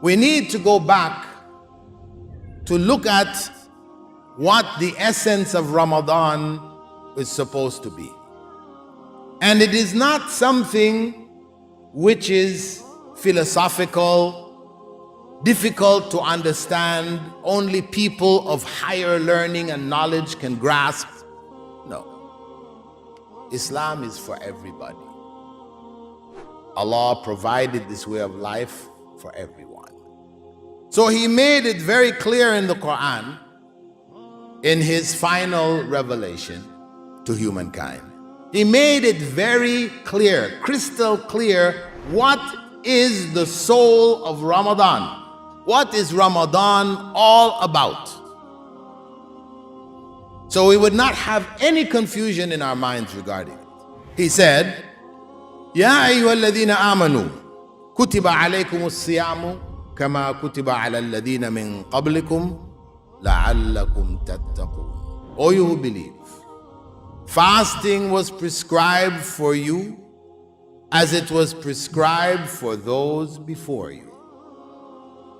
we need to go back to look at what the essence of Ramadan is supposed to be. And it is not something which is philosophical, difficult to understand, only people of higher learning and knowledge can grasp. No. Islam is for everybody. Allah provided this way of life for everyone. So He made it very clear in the Quran, in His final revelation to humankind. He made it very clear, crystal clear, what is the soul of Ramadan? What is Ramadan all about? So we would not have any confusion in our minds regarding it. He said, يا أيها الذين آمنوا كتب عليكم الصيام كما كتب على الذين من قبلكم لعلكم تتقون. O you who believe, fasting was prescribed for you as it was prescribed for those before you,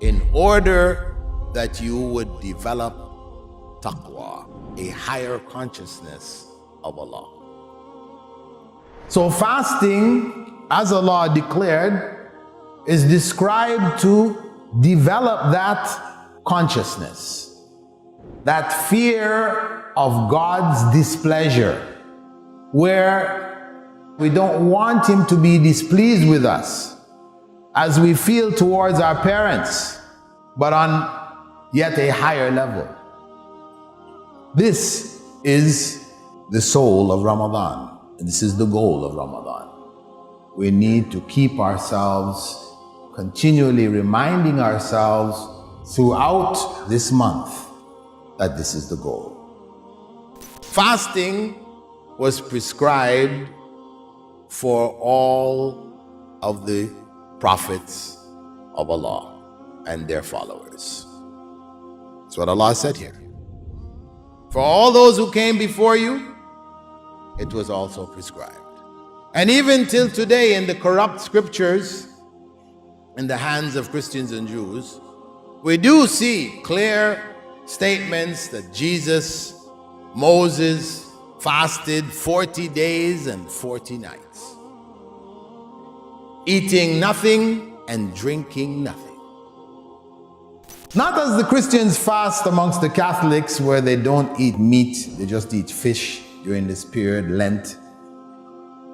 in order that you would develop taqwa, a higher consciousness of Allah. So fasting, as Allah declared, is described to develop that consciousness, that fear of God's displeasure, where we don't want Him to be displeased with us as we feel towards our parents, but on yet a higher level. This is the soul of Ramadan. And this is the goal of Ramadan. We need to keep ourselves continually reminding ourselves throughout this month that this is the goal. Fasting was prescribed for all of the prophets of Allah and their followers. That's what Allah said here. For all those who came before you, it was also prescribed. And even till today, in the corrupt scriptures, in the hands of Christians and Jews, we do see clear statements that Jesus, Moses fasted 40 days and 40 nights, eating nothing and drinking nothing. Not as the Christians fast amongst the Catholics, where they don't eat meat, they just eat fish during this period, Lent.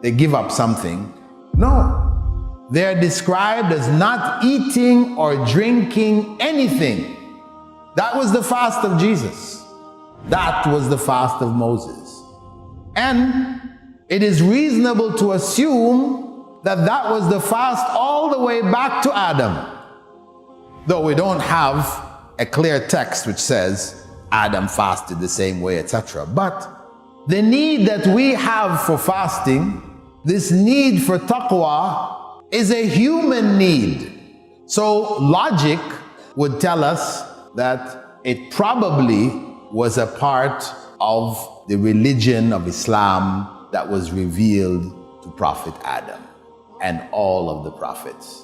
They give up something. No. They are described as not eating or drinking anything. That was the fast of Jesus. That was the fast of Moses. And it is reasonable to assume that that was the fast all the way back to Adam. Though we don't have a clear text which says Adam fasted the same way, etc. But the need that we have for fasting, this need for taqwa, is a human need. So logic would tell us that it probably was a part of the religion of Islam that was revealed to Prophet Adam and all of the prophets.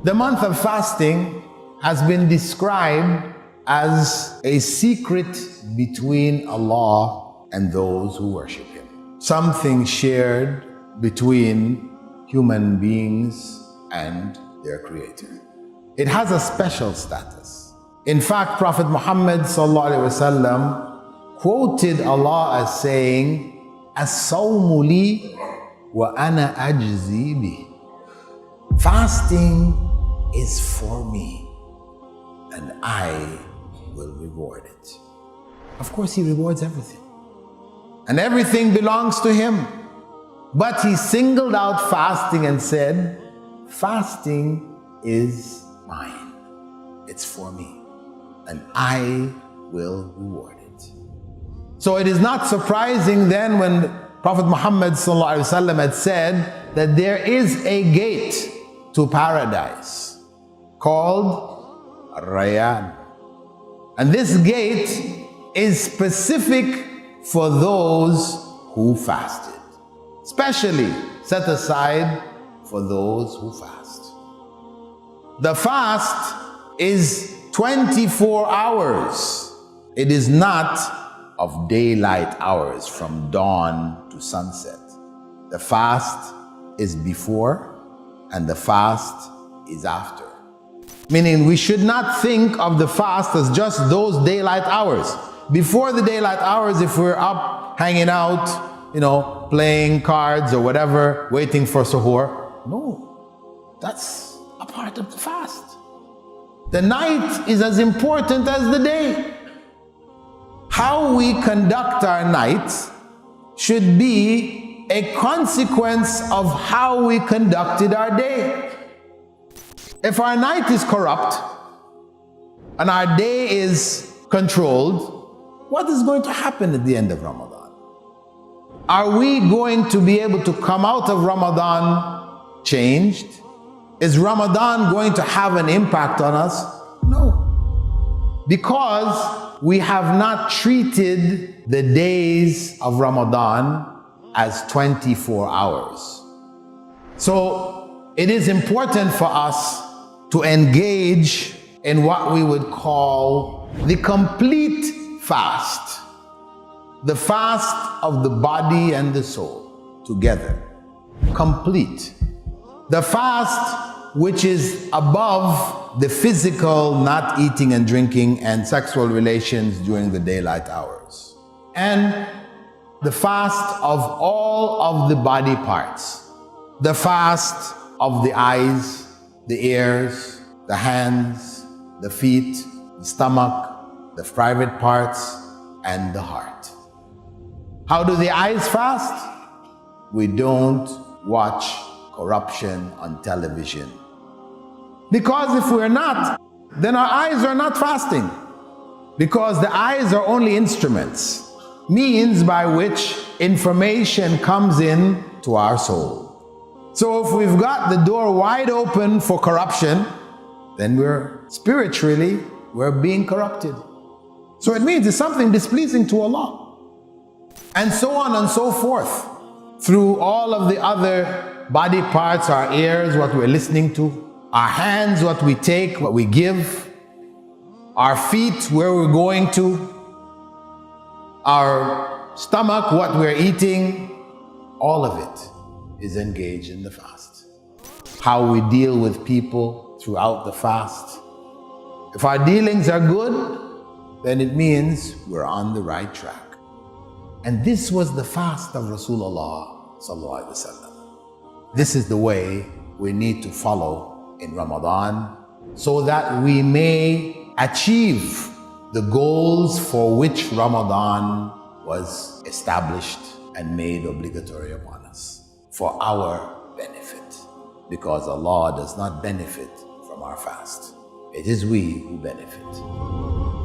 The month of fasting has been described as a secret between Allah and those who worship Him. Something shared between human beings and their Creator. It has a special status. In fact, Prophet Muhammad ﷺ quoted Allah as saying, "As-sawmu li wa ana ajzi bih." Fasting is for me, and I will reward it. Of course, He rewards everything. And everything belongs to Him. But He singled out fasting and said, fasting is mine. It's for me. And I will reward it. So it is not surprising then when Prophet Muhammad ﷺ had said that there is a gate to paradise called Rayyan. And this gate is specific for those who fasted, specially set aside for those who fast. The fast is 24 hours. It is not of daylight hours from dawn to sunset. The fast is before and the fast is after. Meaning we should not think of the fast as just those daylight hours. Before the daylight hours, if we're up hanging out, playing cards or whatever, waiting for suhoor, no, that's a part of the fast. The night is as important as the day. How we conduct our night should be a consequence of how we conducted our day. If our night is corrupt and our day is controlled, what is going to happen at the end of Ramadan? Are we going to be able to come out of Ramadan changed? Is Ramadan going to have an impact on us? No. Because we have not treated the days of Ramadan as 24 hours. So it is important for us to engage in what we would call the complete fast. The fast of the body and the soul together. Complete. The fast which is above the physical not eating and drinking and sexual relations during the daylight hours. And the fast of all of the body parts. The fast of the eyes, the ears, the hands, the feet, the stomach, the private parts, and the heart. How do the eyes fast? We don't watch corruption on television. Because if we're not, then our eyes are not fasting. Because the eyes are only instruments, means by which information comes in to our soul. So if we've got the door wide open for corruption, then we're being corrupted. So it means it's something displeasing to Allah. And so on and so forth. Through all of the other body parts, our ears, what we're listening to, our hands, what we take, what we give, our feet, where we're going to, our stomach, what we're eating, all of it is engaged in the fast. How we deal with people throughout the fast. If our dealings are good, then it means we're on the right track. And this was the fast of Rasulullah sallallahu alaihi wasallam. This is the way we need to follow in Ramadan so that we may achieve the goals for which Ramadan was established and made obligatory upon us for our benefit. Because Allah does not benefit from our fast. It is we who benefit.